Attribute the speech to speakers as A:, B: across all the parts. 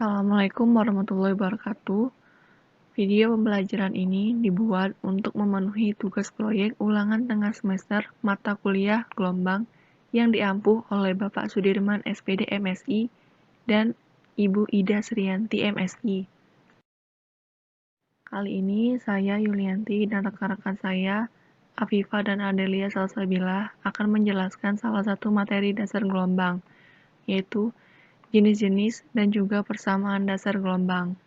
A: Assalamualaikum warahmatullahi wabarakatuh. Video pembelajaran ini dibuat untuk memenuhi tugas proyek ulangan tengah semester mata kuliah gelombang yang diampuh oleh Bapak Sudirman SPD MSI dan Ibu Ida Srianti MSI. Kali ini saya Yulianti dan rekan-rekan saya Afifa dan Adelia Salsabila akan menjelaskan salah satu materi dasar gelombang, yaitu jenis-jenis dan juga persamaan dasar gelombang.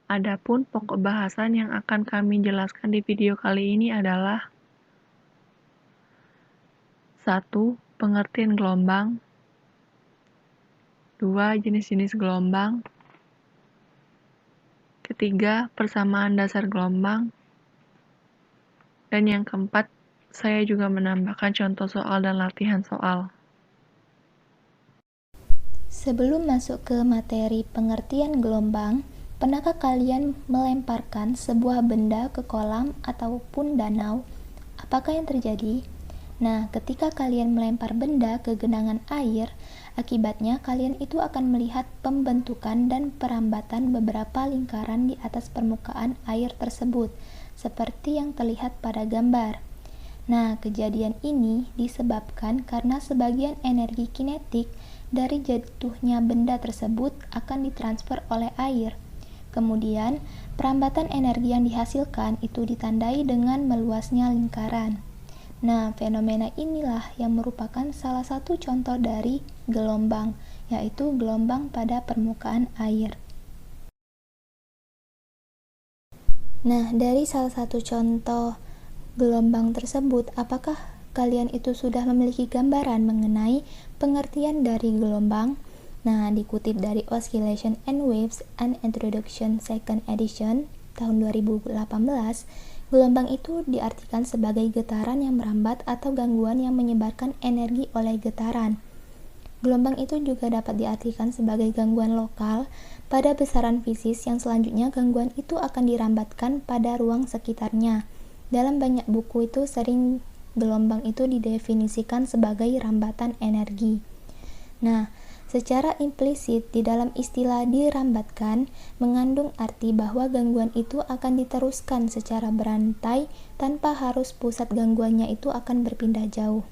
A: Adapun pokok bahasan yang akan kami jelaskan di video kali ini adalah 1. Pengertian gelombang 2. Jenis-jenis gelombang ketiga, persamaan dasar gelombang dan yang keempat, saya juga menambahkan contoh soal dan latihan soal.
B: Sebelum masuk ke materi pengertian gelombang, pernahkah kalian melemparkan sebuah benda ke kolam ataupun danau? Apakah yang terjadi? Nah, ketika kalian melempar benda ke genangan air, akibatnya kalian itu akan melihat pembentukan dan perambatan beberapa lingkaran di atas permukaan air tersebut, seperti yang terlihat pada gambar. Nah, kejadian ini disebabkan karena sebagian energi kinetik dari jatuhnya benda tersebut akan ditransfer oleh air. Kemudian, perambatan energi yang dihasilkan itu ditandai dengan meluasnya lingkaran. Nah, fenomena inilah yang merupakan salah satu contoh dari gelombang, yaitu gelombang pada permukaan air. Nah, dari salah satu contoh gelombang tersebut, apakah kalian itu sudah memiliki gambaran mengenai pengertian dari gelombang? Nah, dikutip dari Oscillation and Waves and Introduction Second Edition tahun 2018, gelombang itu diartikan sebagai getaran yang merambat atau gangguan yang menyebarkan energi oleh getaran. Gelombang itu juga dapat diartikan sebagai gangguan lokal pada besaran fisis yang selanjutnya gangguan itu akan dirambatkan pada ruang sekitarnya. Dalam banyak buku itu sering gelombang itu didefinisikan sebagai rambatan energi. Nah, secara implisit di dalam istilah dirambatkan mengandung arti bahwa gangguan itu akan diteruskan secara berantai tanpa harus pusat gangguannya itu akan berpindah jauh.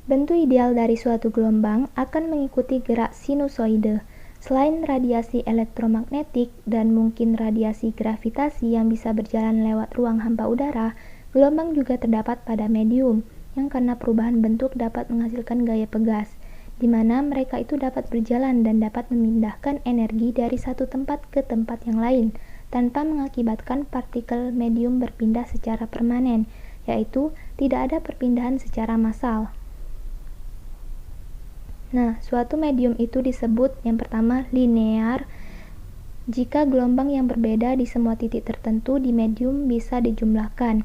B: Bentuk ideal dari suatu gelombang akan mengikuti gerak sinusoide. Selain radiasi elektromagnetik dan mungkin radiasi gravitasi yang bisa berjalan lewat ruang hampa udara, gelombang juga terdapat pada medium, yang karena perubahan bentuk dapat menghasilkan gaya pegas, di mana mereka itu dapat berjalan dan dapat memindahkan energi dari satu tempat ke tempat yang lain, tanpa mengakibatkan partikel medium berpindah secara permanen, yaitu tidak ada perpindahan secara massal. Nah, suatu medium itu disebut yang pertama linear, jika gelombang yang berbeda di semua titik tertentu di medium bisa dijumlahkan.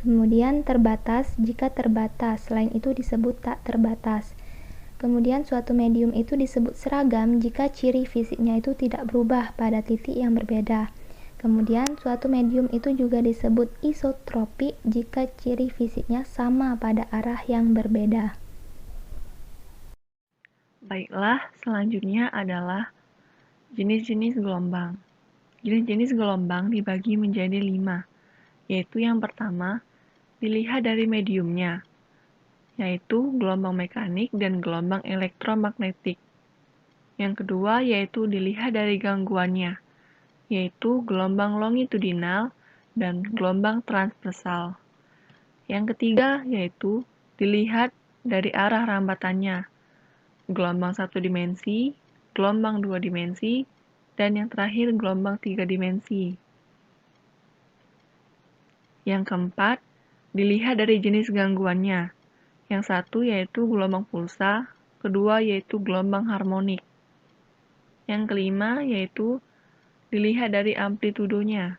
B: Kemudian terbatas jika terbatas, selain itu disebut tak terbatas. Kemudian suatu medium itu disebut seragam jika ciri fisiknya itu tidak berubah pada titik yang berbeda. Kemudian suatu medium itu juga disebut isotropik jika ciri fisiknya sama pada arah yang berbeda.
A: Baiklah, selanjutnya adalah jenis-jenis gelombang. Jenis-jenis gelombang dibagi menjadi 5, yaitu yang pertama, dilihat dari mediumnya, yaitu gelombang mekanik dan gelombang elektromagnetik. Yang kedua yaitu dilihat dari gangguannya, yaitu gelombang longitudinal dan gelombang transversal. Yang ketiga yaitu dilihat dari arah rambatannya, gelombang 1 dimensi, gelombang 2 dimensi, dan yang terakhir gelombang 3 dimensi. Yang keempat, dilihat dari jenis gangguannya. Yang satu yaitu gelombang pulsa, kedua yaitu gelombang harmonik. Yang kelima yaitu dilihat dari amplitudonya,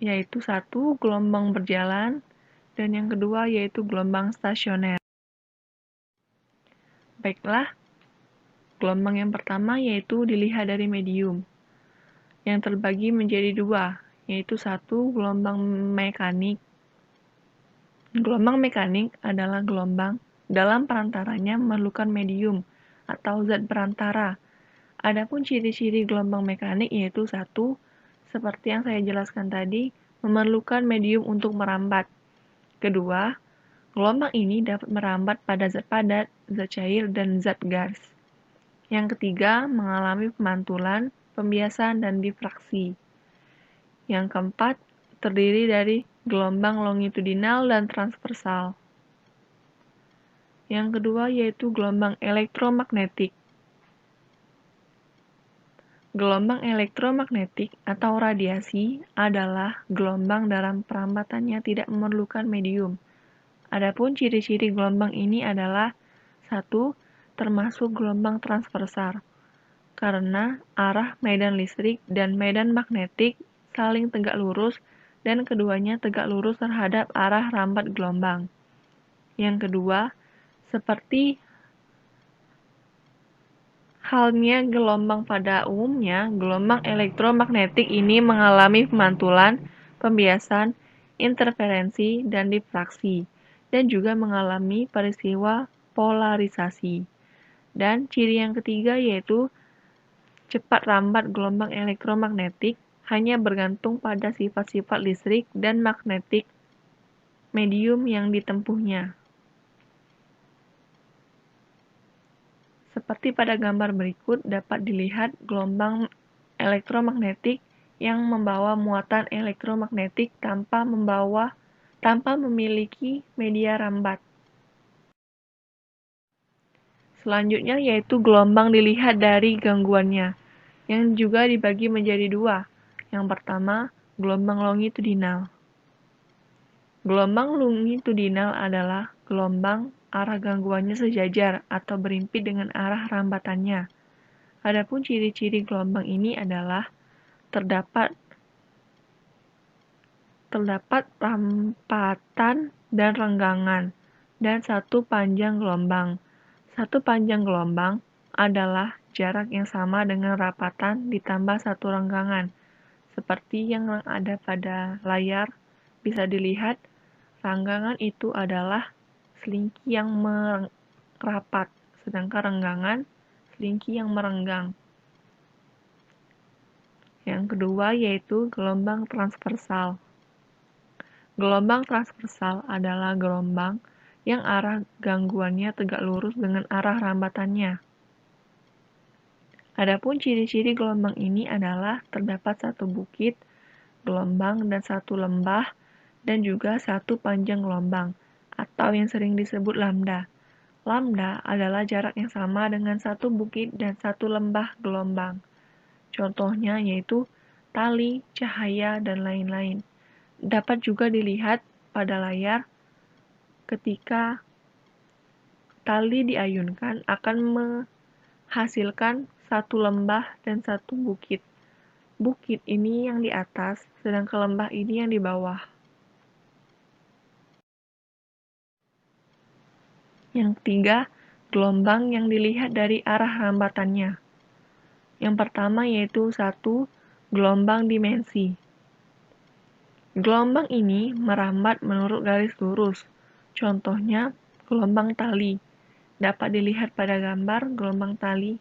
A: yaitu satu gelombang berjalan, dan yang kedua yaitu gelombang stasioner. Baiklah, gelombang yang pertama yaitu dilihat dari medium, yang terbagi menjadi dua, yaitu satu gelombang mekanik. Gelombang mekanik adalah gelombang dalam perantaranya memerlukan medium, atau zat berantara. Adapun ciri-ciri gelombang mekanik yaitu 1, seperti yang saya jelaskan tadi, memerlukan medium untuk merambat. Kedua, gelombang ini dapat merambat pada zat padat, zat cair, dan zat gas. Yang ketiga, mengalami pemantulan, pembiasan, dan difraksi. Yang keempat, terdiri dari gelombang longitudinal dan transversal. Yang kedua yaitu gelombang elektromagnetik. Gelombang elektromagnetik atau radiasi adalah gelombang dalam perambatannya tidak memerlukan medium. Adapun ciri-ciri gelombang ini adalah 1. Termasuk gelombang transversal, karena arah medan listrik dan medan magnetik saling tegak lurus dan keduanya tegak lurus terhadap arah rambat gelombang. Yang kedua, seperti halnya gelombang pada umumnya, gelombang elektromagnetik ini mengalami pemantulan, pembiasan, interferensi, dan difraksi, dan juga mengalami peristiwa polarisasi. Dan ciri yang ketiga yaitu cepat rambat gelombang elektromagnetik hanya bergantung pada sifat-sifat listrik dan magnetik medium yang ditempuhnya. Seperti pada gambar berikut dapat dilihat gelombang elektromagnetik yang membawa muatan elektromagnetik tanpa memiliki media rambat. Selanjutnya yaitu gelombang dilihat dari gangguannya, yang juga dibagi menjadi 2. Yang pertama, gelombang longitudinal. Gelombang longitudinal adalah gelombang arah gangguannya sejajar atau berimpit dengan arah rambatannya. Adapun ciri-ciri gelombang ini adalah terdapat rampatan dan renggangan, dan satu panjang gelombang. Satu panjang gelombang adalah jarak yang sama dengan rapatan ditambah satu renggangan. Seperti yang ada pada layar, bisa dilihat renggangan itu adalah selingki yang merapat, sedangkan renggangan selingki yang merenggang. Yang kedua yaitu gelombang transversal. Gelombang transversal adalah gelombang yang arah gangguannya tegak lurus dengan arah rambatannya. Adapun ciri-ciri gelombang ini adalah terdapat satu bukit gelombang dan satu lembah, dan juga satu panjang gelombang, atau yang sering disebut lambda. Lambda adalah jarak yang sama dengan satu bukit dan satu lembah gelombang. Contohnya yaitu tali, cahaya, dan lain-lain. Dapat juga dilihat pada layar ketika tali diayunkan akan menghasilkan satu lembah dan satu bukit. Bukit ini yang di atas, sedangkan lembah ini yang di bawah. Yang ketiga, gelombang yang dilihat dari arah rambatannya. Yang pertama yaitu 1. Gelombang dimensi. Gelombang ini merambat menurut garis lurus. Contohnya, gelombang tali. Dapat dilihat pada gambar gelombang tali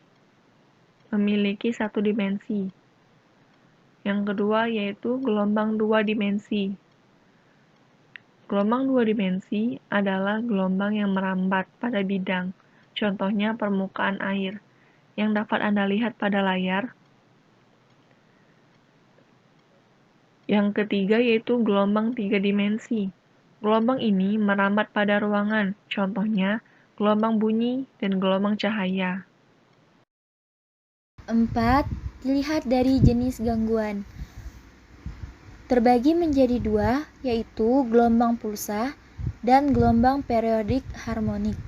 A: memiliki satu dimensi. Yang kedua yaitu gelombang dua dimensi. Gelombang dua dimensi adalah gelombang yang merambat pada bidang, contohnya permukaan air, yang dapat Anda lihat pada layar. Yang ketiga yaitu gelombang tiga dimensi. Gelombang ini merambat pada ruangan, contohnya gelombang bunyi dan gelombang cahaya.
B: 4. Dilihat dari jenis gangguan. Terbagi menjadi 2, yaitu gelombang pulsa dan gelombang periodik harmonik.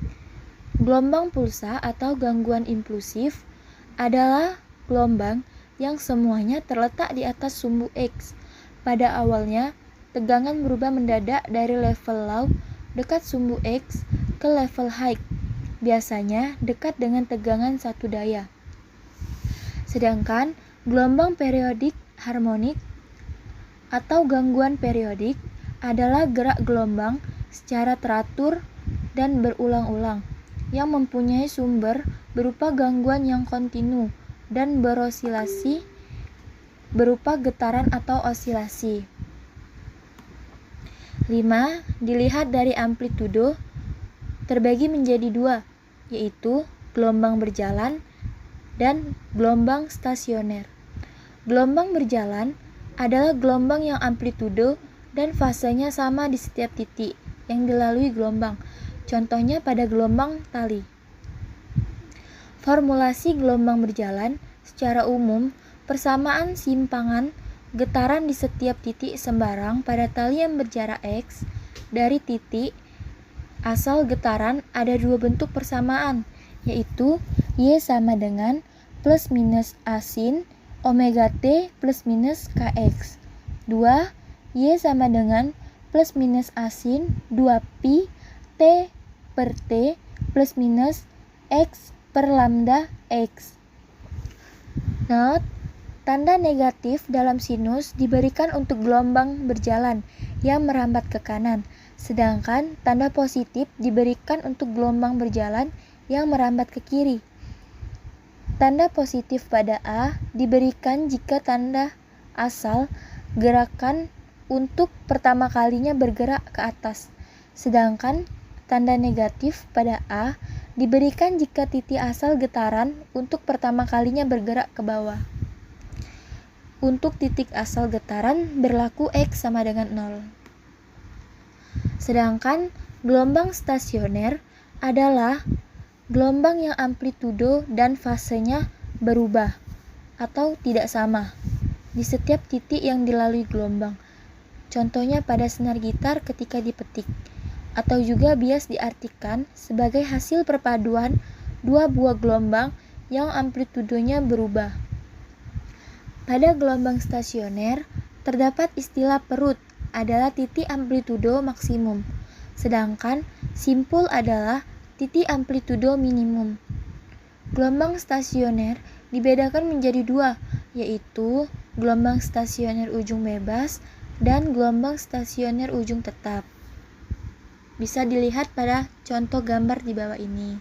B: Gelombang pulsa atau gangguan impulsif adalah gelombang yang semuanya terletak di atas sumbu X. Pada awalnya, tegangan berubah mendadak dari level low dekat sumbu X ke level high, biasanya dekat dengan tegangan satu daya. Sedangkan gelombang periodik harmonik atau gangguan periodik adalah gerak gelombang secara teratur dan berulang-ulang. yang mempunyai sumber berupa gangguan yang kontinu dan berosilasi berupa getaran atau osilasi. 5. Dilihat dari amplitudo terbagi menjadi dua, yaitu gelombang berjalan dan gelombang stasioner. Gelombang berjalan adalah gelombang yang amplitudo dan fasenya sama di setiap titik yang dilalui gelombang. Contohnya pada gelombang tali. Formulasi gelombang berjalan secara umum, persamaan simpangan getaran di setiap titik sembarang pada tali yang berjarak X dari titik asal getaran ada dua bentuk persamaan, yaitu Y sama dengan plus minus A sin omega T plus minus Kx. 2. Y sama dengan plus minus A sin 2pi T per T plus minus X per lambda X. Note, tanda negatif dalam sinus diberikan untuk gelombang berjalan yang merambat ke kanan, sedangkan tanda positif diberikan untuk gelombang berjalan yang merambat ke kiri. Tanda positif pada A diberikan jika tanda asal gerakan untuk pertama kalinya bergerak ke atas, sedangkan tanda negatif pada A diberikan jika titik asal getaran untuk pertama kalinya bergerak ke bawah. Untuk titik asal getaran berlaku X sama dengan 0. Sedangkan gelombang stasioner adalah gelombang yang amplitudo dan fasenya berubah atau tidak sama di setiap titik yang dilalui gelombang. Contohnya pada senar gitar ketika dipetik, atau juga biasa diartikan sebagai hasil perpaduan dua buah gelombang yang amplitudonya berubah. Pada gelombang stasioner terdapat istilah perut adalah titik amplitudo maksimum, sedangkan simpul adalah titik amplitudo minimum. Gelombang stasioner dibedakan menjadi dua, yaitu gelombang stasioner ujung bebas dan gelombang stasioner ujung tetap. Bisa dilihat pada contoh gambar di bawah ini.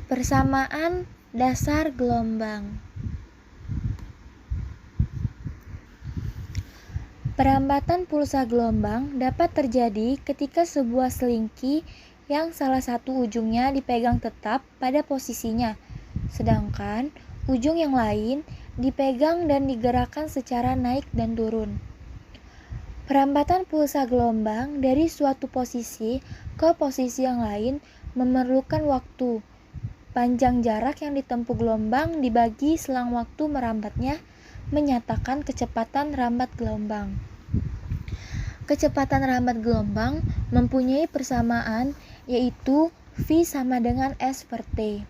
B: Persamaan dasar gelombang. Perambatan pulsa gelombang dapat terjadi ketika sebuah selingki yang salah satu ujungnya dipegang tetap pada posisinya, sedangkan ujung yang lain dipegang dan digerakkan secara naik dan turun. Perambatan pulsa gelombang dari suatu posisi ke posisi yang lain memerlukan waktu. Panjang jarak yang ditempuh gelombang dibagi selang waktu merambatnya menyatakan kecepatan rambat gelombang. Kecepatan rambat gelombang mempunyai persamaan, yaitu V sama dengan S per T.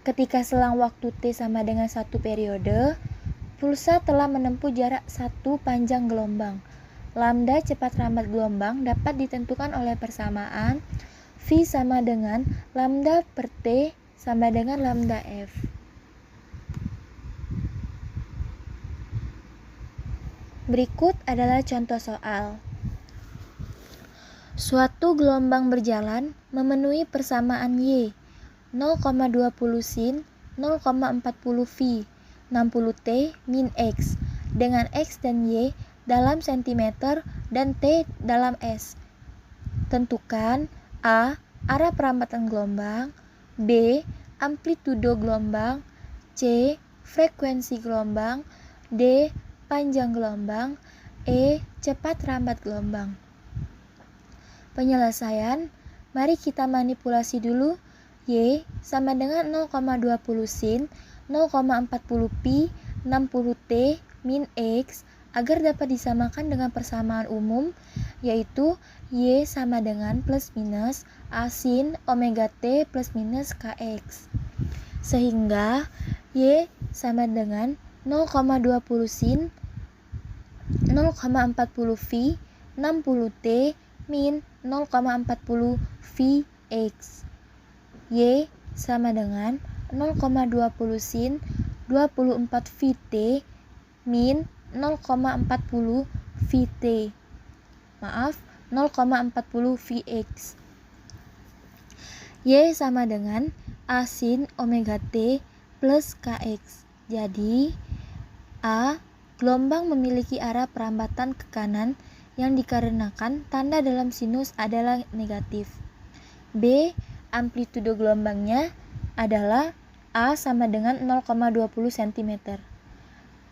B: Ketika selang waktu T sama dengan 1 periode, pulsa telah menempuh jarak 1 panjang gelombang. Lambda cepat rambat gelombang dapat ditentukan oleh persamaan V sama dengan lambda per T sama dengan lambda F. Berikut adalah contoh soal. Suatu gelombang berjalan memenuhi persamaan Y 0,20 sin 0,40 V 60 T min X dengan X dan Y dalam cm dan T dalam S. Tentukan A. Arah perambatan gelombang, B. Amplitudo gelombang, C. Frekuensi gelombang, D. Panjang gelombang, E. Cepat rambat gelombang. Penyelesaian, mari kita manipulasi dulu. Y sama dengan 0,20 sin 0,40 pi 60 T min X agar dapat disamakan dengan persamaan umum, yaitu Y sama dengan plus minus A sin omega T plus minus Kx. Sehingga Y sama dengan 0,20 sin 0,40 V 60 T min 0,40 Vx. Y sama dengan 0,20 sin 24 Vt min 0,40 Vt. 0,40 Vx. Y sama dengan A sin omega T plus Kx. Jadi, A, gelombang memiliki arah perambatan ke kanan yang dikarenakan tanda dalam sinus adalah negatif. B, amplitudo gelombangnya adalah A sama dengan 0,20 cm.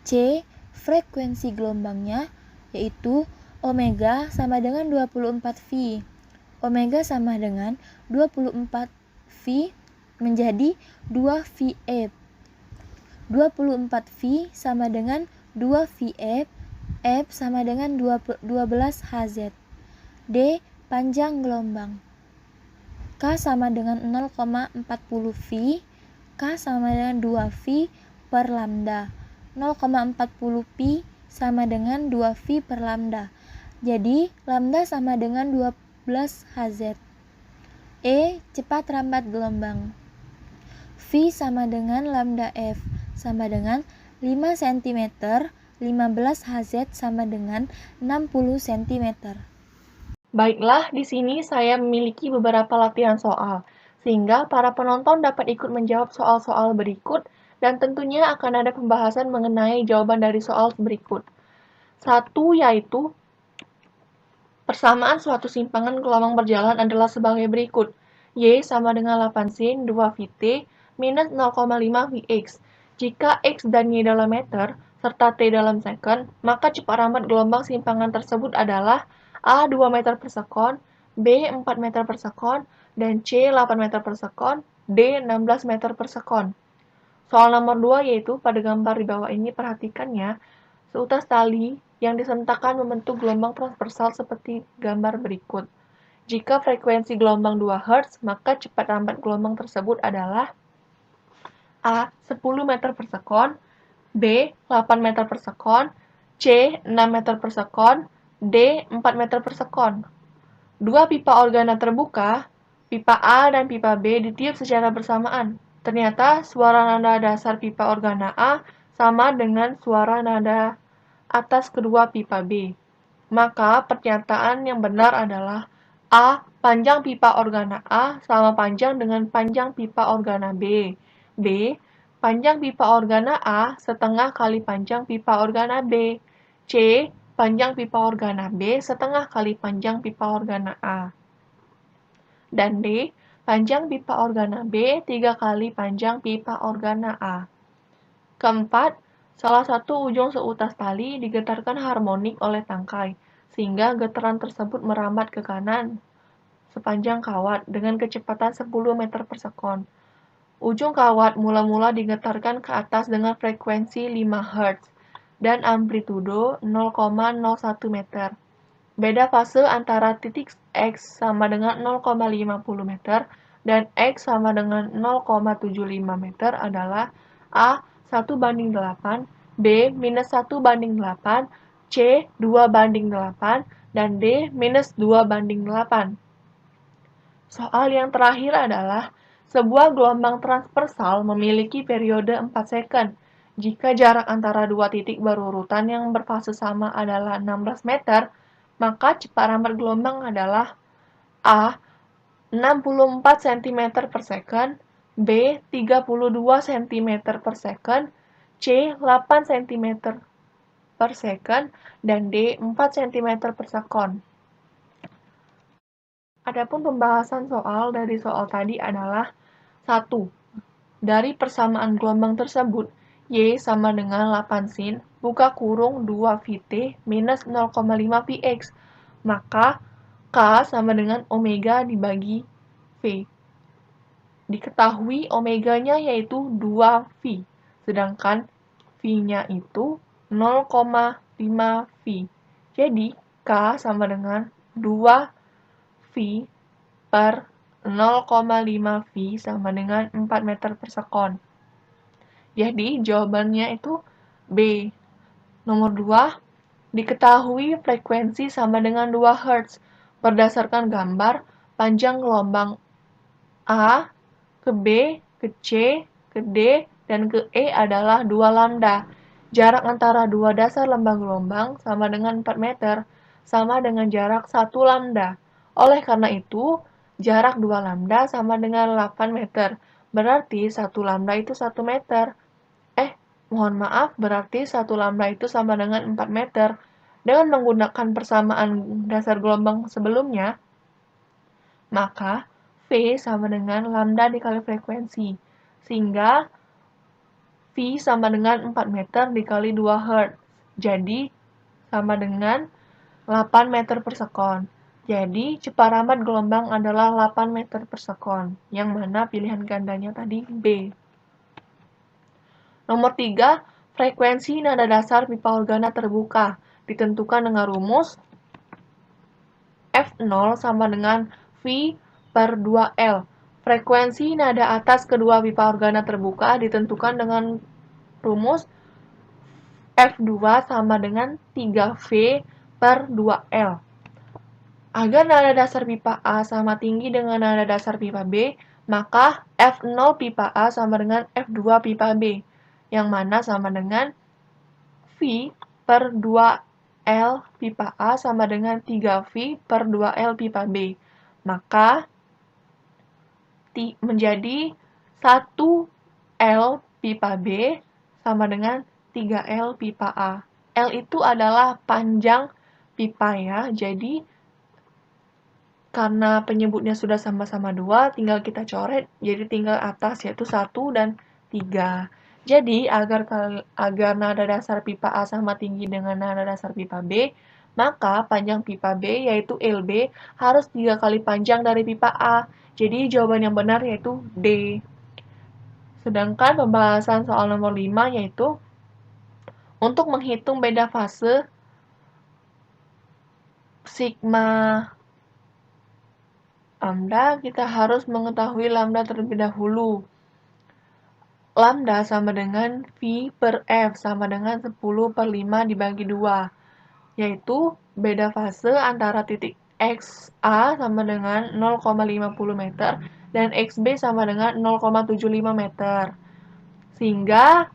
B: C, frekuensi gelombangnya yaitu omega sama dengan 24 V. Omega sama dengan 24 V menjadi 2 VF. 24 V sama dengan 2 VF, F sama dengan 12 Hz. D, panjang gelombang. K sama dengan 0,40 V, K sama dengan 2 V per lambda. 0,40 pi sama dengan 2 V per lambda. Jadi, lambda sama dengan 12 Hz. E, cepat rambat gelombang. V sama dengan lambda F sama dengan 5 cm, 15 Hz sama dengan 60 cm.
A: Baiklah, di sini saya memiliki beberapa latihan soal, sehingga para penonton dapat ikut menjawab soal-soal berikut, dan tentunya akan ada pembahasan mengenai jawaban dari soal berikut. Satu, yaitu persamaan suatu simpangan gelombang berjalan adalah sebagai berikut. Y sama dengan 8 sin 2 Vt minus 0,5 Vx. Jika X dan Y dalam meter, serta T dalam second, maka cepat rambat gelombang simpangan tersebut adalah A 2 meter per sekon, B 4 meter per sekon, dan C 8 meter per sekon, D 16 meter per sekon. Soal nomor 2 yaitu pada gambar di bawah ini perhatikan ya, seutas tali yang disentakkan membentuk gelombang transversal seperti gambar berikut. Jika frekuensi gelombang 2 Hz, maka cepat rambat gelombang tersebut adalah A 10 meter per sekon, B 8 meter per sekon, C 6 meter per sekon, D 4 meter per sekon. Dua pipa organa terbuka, pipa A dan pipa B ditiup secara bersamaan. Ternyata suara nada dasar pipa organa A sama dengan suara nada atas kedua pipa B. Maka pernyataan yang benar adalah A. Panjang pipa organa A sama panjang dengan panjang pipa organa B. B. Panjang pipa organa A setengah kali panjang pipa organa B. C. Panjang pipa organa B setengah kali panjang pipa organa A. Dan D. Panjang pipa organa B 3 kali panjang pipa organa A. Keempat, salah satu ujung seutas tali digetarkan harmonik oleh tangkai, sehingga getaran tersebut merambat ke kanan sepanjang kawat dengan kecepatan 10 meter per sekon. Ujung kawat mula-mula digetarkan ke atas dengan frekuensi 5 Hz dan amplitudo 0,01 meter. Beda fase antara titik X sama dengan 0,50 meter dan X sama dengan 0,75 meter adalah A 1:8, B minus 1:8, C 2:8, dan D minus 2:8. Soal yang terakhir adalah sebuah gelombang transversal memiliki periode 4 second. Jika jarak antara dua titik berurutan yang berfase sama adalah 16 meter, maka cepat rambat gelombang adalah A. 64 cm per second, B. 32 cm per second, C. 8 cm per second, dan D. 4 cm per second. Adapun pembahasan soal dari soal tadi adalah 1. Dari persamaan gelombang tersebut, Y sama dengan 8 sin, buka kurung 2 Vt minus 0,5 Vx, maka K sama dengan omega dibagi V. Diketahui omeganya yaitu 2 V, sedangkan V-nya itu 0,5 V. Jadi, K sama dengan 2 V per 0,5 V sama dengan 4 meter per sekon. Jadi, jawabannya itu B. Nomor 2, diketahui frekuensi sama dengan 2 Hz. Berdasarkan gambar, panjang gelombang A ke B, ke C, ke D, dan ke E adalah 2 lambda. Jarak antara dua dasar lambang gelombang sama dengan 4 meter, sama dengan jarak 1 lambda. Oleh karena itu, jarak 2 lambda sama dengan 8 meter. Berarti 1 lambda itu 1 meter. Mohon maaf, berarti 1 lambda itu sama dengan 4 meter. Dengan menggunakan persamaan dasar gelombang sebelumnya, maka V sama dengan lambda dikali frekuensi. Sehingga V sama dengan 4 meter dikali 2 Hz. Jadi, sama dengan 8 meter per sekon. Jadi, cepat rambat gelombang adalah 8 meter per sekon, yang mana pilihan gandanya tadi B. Nomor 3, frekuensi nada dasar pipa organa terbuka ditentukan dengan rumus F0 sama dengan V per 2L. Frekuensi nada atas kedua pipa organa terbuka ditentukan dengan rumus F2 sama dengan 3V per 2L. Agar nada dasar pipa A sama tinggi dengan nada dasar pipa B, maka F0 pipa A sama dengan F2 pipa B, yang mana sama dengan V per 2L pipa A sama dengan 3V per 2L pipa B. Maka menjadi 1L pipa B sama dengan 3L pipa A. L itu adalah panjang pipa ya, jadi karena penyebutnya sudah sama-sama 2, tinggal kita coret, jadi tinggal atas yaitu 1 dan 3. Jadi, agar nada dasar pipa A sama tinggi dengan nada dasar pipa B, maka panjang pipa B yaitu LB harus 3 kali panjang dari pipa A. Jadi, jawaban yang benar yaitu D. Sedangkan pembahasan soal nomor 5 yaitu untuk menghitung beda fase sigma lambda, kita harus mengetahui lambda terlebih dahulu. Lambda sama dengan V per F sama dengan 10 per 5 dibagi 2, yaitu beda fase antara titik XA sama dengan 0,50 meter dan XB sama dengan 0,75 meter. Sehingga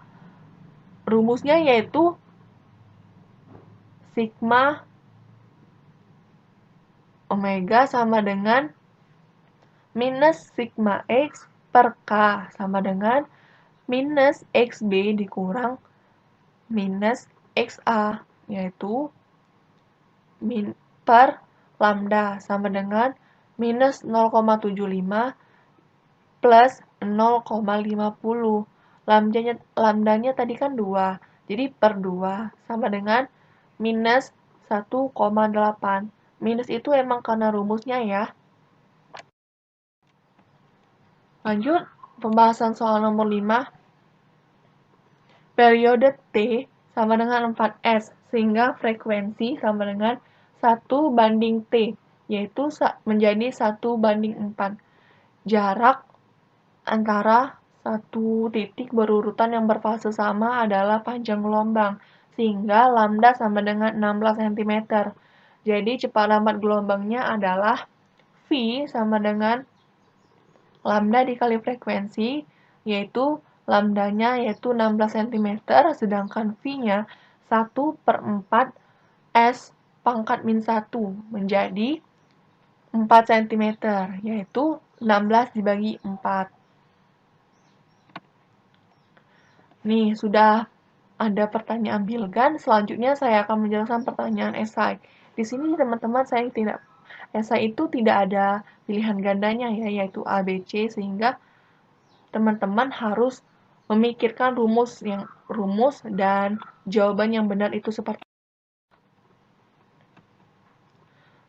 A: rumusnya yaitu sigma omega sama dengan minus sigma X per K sama dengan minus XB dikurang minus XA, yaitu per lambda sama dengan minus 0,75 plus 0,50. Lambdanya tadi kan 2, jadi per 2 sama dengan minus 1,8. Minus itu emang karena rumusnya ya. Lanjut, pembahasan soal nomor 5. Periode T sama dengan 4S, sehingga frekuensi sama dengan 1 banding T, yaitu menjadi 1 banding 4. Jarak antara satu titik berurutan yang berfase sama adalah panjang gelombang, sehingga lambda sama dengan 16 cm. Jadi cepat lambat gelombangnya adalah V sama dengan lambda dikali frekuensi, yaitu lambdanya yaitu 16 cm, sedangkan V-nya 1 per 4 S pangkat min 1 menjadi 4 cm, yaitu 16 dibagi 4. Nih, sudah ada pertanyaan bilgan, selanjutnya saya akan menjelaskan pertanyaan esai. Di sini teman-teman esai itu tidak ada pilihan gandanya ya, yaitu A, B, C, sehingga teman-teman harus memikirkan rumus dan jawaban yang benar itu seperti.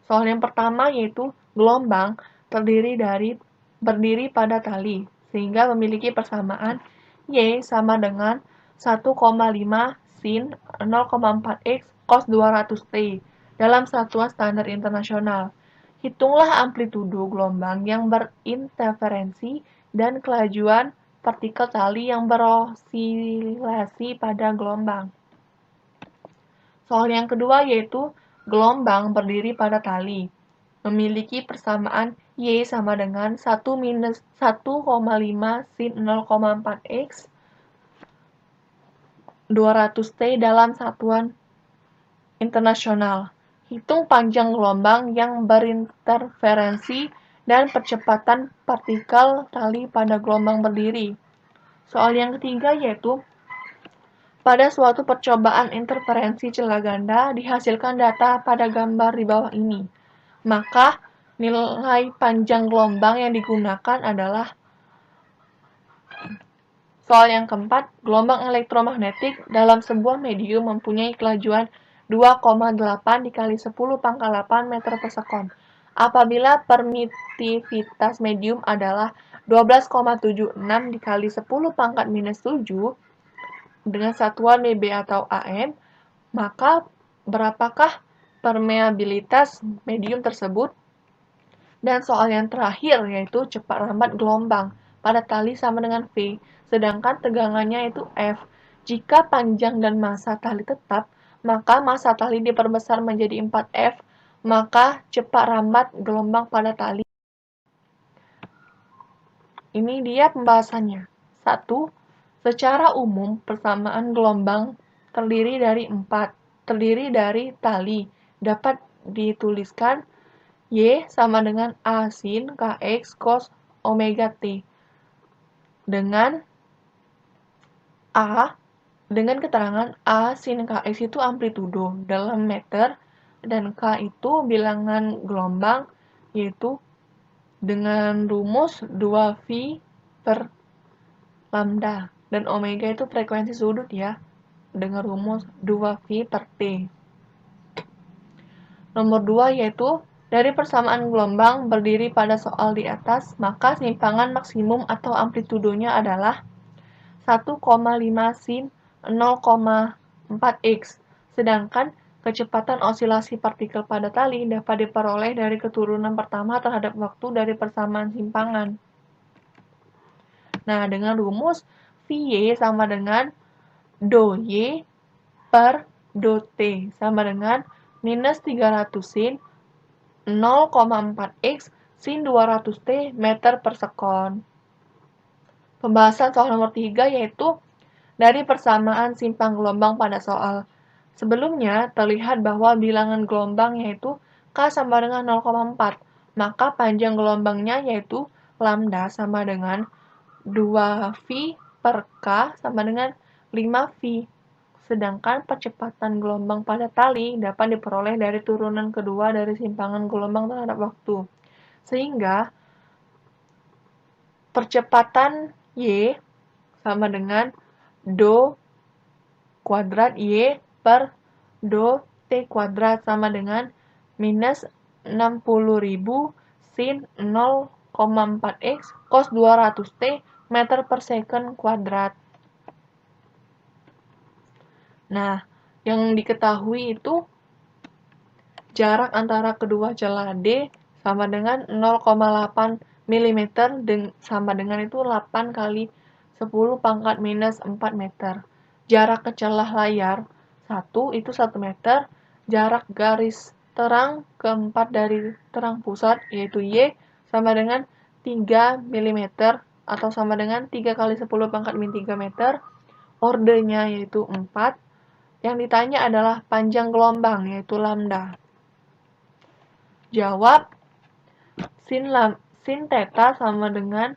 A: Soal yang pertama yaitu gelombang berdiri pada tali, sehingga memiliki persamaan Y sama dengan 1,5 sin 0,4x cos 200t dalam satuan standar internasional. Hitunglah amplitudo gelombang yang berinterferensi dan kelajuan partikel tali yang berosilasi pada gelombang. Soal yang kedua yaitu gelombang berdiri pada tali. Memiliki persamaan Y sama dengan 1 minus 1,5 sin 0,4x 200t dalam satuan internasional. Hitung panjang gelombang yang berinterferensi dan percepatan partikel tali pada gelombang berdiri. Soal yang ketiga yaitu, pada suatu percobaan interferensi celah ganda dihasilkan data pada gambar di bawah ini. Maka nilai panjang gelombang yang digunakan adalah. Soal yang keempat, gelombang elektromagnetik dalam sebuah medium mempunyai kelajuan 2,8 dikali 10 pangkat 8 meter per sekon. Apabila permitivitas medium adalah 12,76 dikali 10 pangkat minus 7 dengan satuan dB atau AM, maka berapakah permeabilitas medium tersebut? Dan soal yang terakhir yaitu cepat lambat gelombang pada tali sama dengan V, sedangkan tegangannya itu F. Jika panjang dan massa tali tetap, maka massa tali diperbesar menjadi 4F, maka cepat lambat gelombang pada tali. Ini dia pembahasannya. 1. Secara umum, persamaan gelombang terdiri dari tali. Dapat dituliskan Y sama dengan A sin Kx cos omega T. Dengan keterangan A sin Kx itu amplitudo dalam meter, dan K itu bilangan gelombang, yaitu dengan rumus 2V per lambda, dan omega itu frekuensi sudut ya, dengan rumus 2V per T. Nomor 2 yaitu, dari persamaan gelombang berdiri pada soal di atas, maka simpangan maksimum atau amplitudonya adalah 1,5 sin 0,4x, sedangkan kecepatan osilasi partikel pada tali dapat diperoleh dari keturunan pertama terhadap waktu dari persamaan simpangan. Nah, dengan rumus Vy sama dengan do Y per do T sama dengan minus 300 sin 0,4x sin 200T meter per sekon. Pembahasan soal nomor 3 yaitu dari persamaan simpang gelombang pada soal. Sebelumnya terlihat bahwa bilangan gelombang yaitu K sama dengan 0,4, maka panjang gelombangnya yaitu lambda sama dengan 2V per K sama dengan 5V. Sedangkan percepatan gelombang pada tali dapat diperoleh dari turunan kedua dari simpangan gelombang terhadap waktu. Sehingga percepatan Y sama dengan do kuadrat Y per do T kuadrat sama dengan minus 60.000 sin 0,4x cos 200T meter per second kuadrat. Nah, yang diketahui itu jarak antara kedua celah D sama dengan 0,8 mm sama dengan itu 8 kali 10 pangkat minus 4 meter. Jarak ke celah layar 1 itu 1 meter, jarak garis terang keempat dari terang pusat yaitu Y sama dengan 3 mm atau sama dengan 3 kali 10 pangkat min 3 meter. Ordenya yaitu 4. Yang ditanya adalah panjang gelombang, yaitu lambda. Jawab, sin theta sama dengan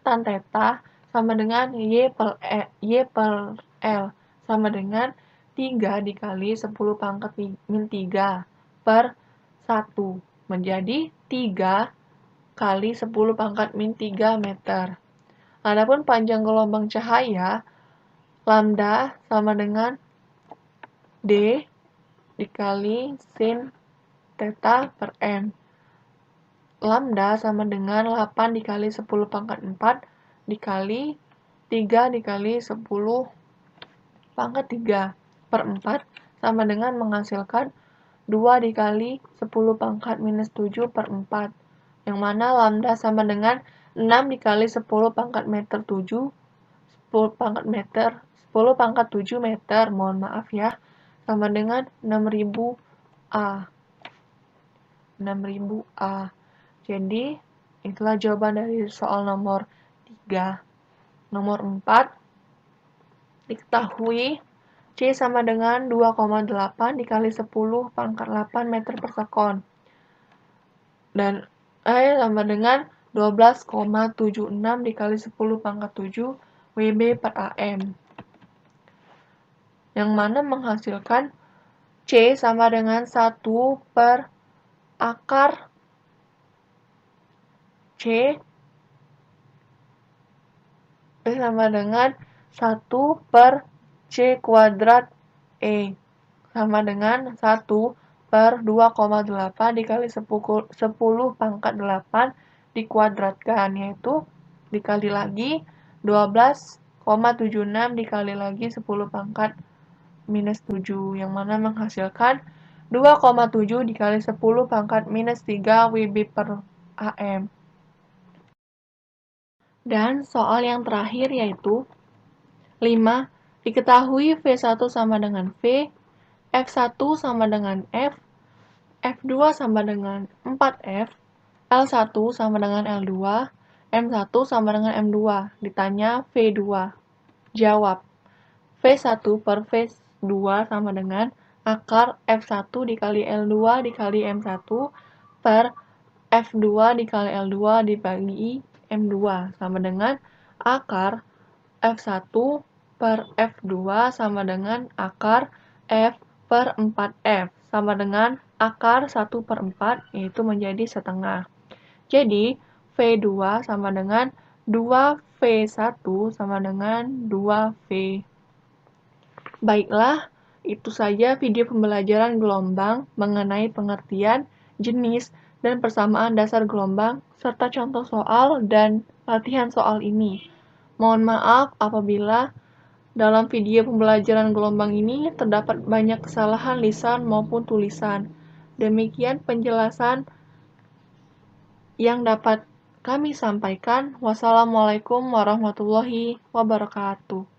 A: tan theta sama dengan y per L sama dengan 3 dikali 10 pangkat min 3 per 1 menjadi 3 kali 10 pangkat min 3 meter. Adapun panjang gelombang cahaya lambda sama dengan D dikali sin theta per N. Lambda sama dengan 8 dikali 10 pangkat 4 dikali 3 dikali 10 pangkat 3 per 4 sama dengan menghasilkan 2 dikali 10 pangkat minus 7 per 4. Yang mana lambda sama dengan 6 dikali 10 pangkat meter 7 10 pangkat 7 meter, mohon maaf ya, sama dengan 6000 A. 6000 A. Jadi, itulah jawaban dari soal nomor 3. Nomor 4, diketahui C sama dengan 2,8 dikali 10 pangkat 8 meter per sekon. dan sama dengan 12,76 dikali 10 pangkat 7 WB per AM. Yang mana menghasilkan C sama dengan 1 per akar C sama dengan 1 per C kuadrat E sama dengan 1 per 2,8 dikali 10 pangkat 8 dikuadratkan, yaitu dikali lagi 12,76 dikali lagi 10 pangkat minus 7, yang mana menghasilkan 2,7 dikali 10 pangkat minus 3 WB per AM. Dan soal yang terakhir yaitu 5. Diketahui V1 sama dengan V, F1 sama dengan F, F2 sama dengan 4F, L1 sama dengan L2, M1 sama dengan M2. Ditanya V2. Jawab. V1 per V2 sama dengan akar F1 dikali L2 dikali M1 per F2 dikali L2 dibagi M2 sama dengan akar F1 per F2 sama dengan akar F per 4F sama dengan akar 1 per 4, yaitu menjadi setengah. Jadi, V2 sama dengan 2V1 sama dengan 2V. Baiklah, itu saja video pembelajaran gelombang mengenai pengertian, jenis, dan persamaan dasar gelombang, serta contoh soal dan latihan soal ini. Mohon maaf apabila dalam video pembelajaran gelombang ini terdapat banyak kesalahan lisan maupun tulisan. Demikian penjelasan yang dapat kami sampaikan. Wassalamualaikum warahmatullahi wabarakatuh.